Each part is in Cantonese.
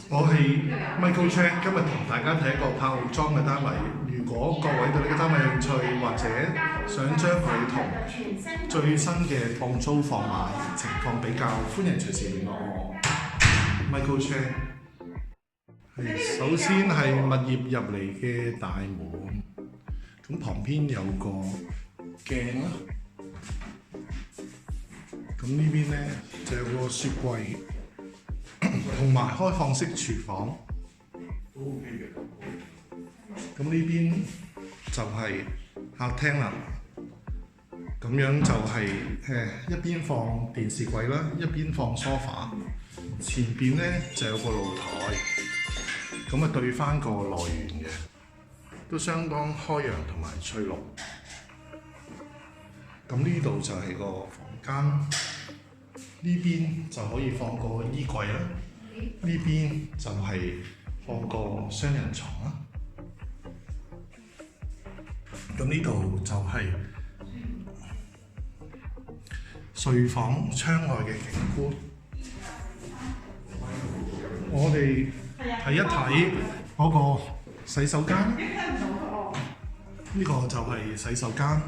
我係 Michael Chan，今日同大家睇一個拍屋裝嘅單位。如果各位對呢個單位有興趣，或者想將佢同最新嘅放租放賣情況比較，歡迎隨時聯絡我 Michael Chan。首先係物業入嚟嘅大門，咁旁邊有個鏡啦。咁呢邊咧就有個雪櫃，同埋開放式廚房。咁呢邊就係客廳啦。咁樣就係一邊放電視櫃啦，一邊放梳化。前邊咧就有個露台，咁啊對翻個內園嘅，都相當開揚同埋翠綠。咁呢度就係個房間，呢邊就可以放個衣櫃啦，呢邊就係放個雙人床啦。咁呢度就係睡房窗外嘅景觀。我哋睇一睇嗰個洗手間，呢個就係洗手間。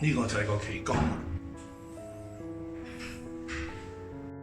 呢個就係個企缸。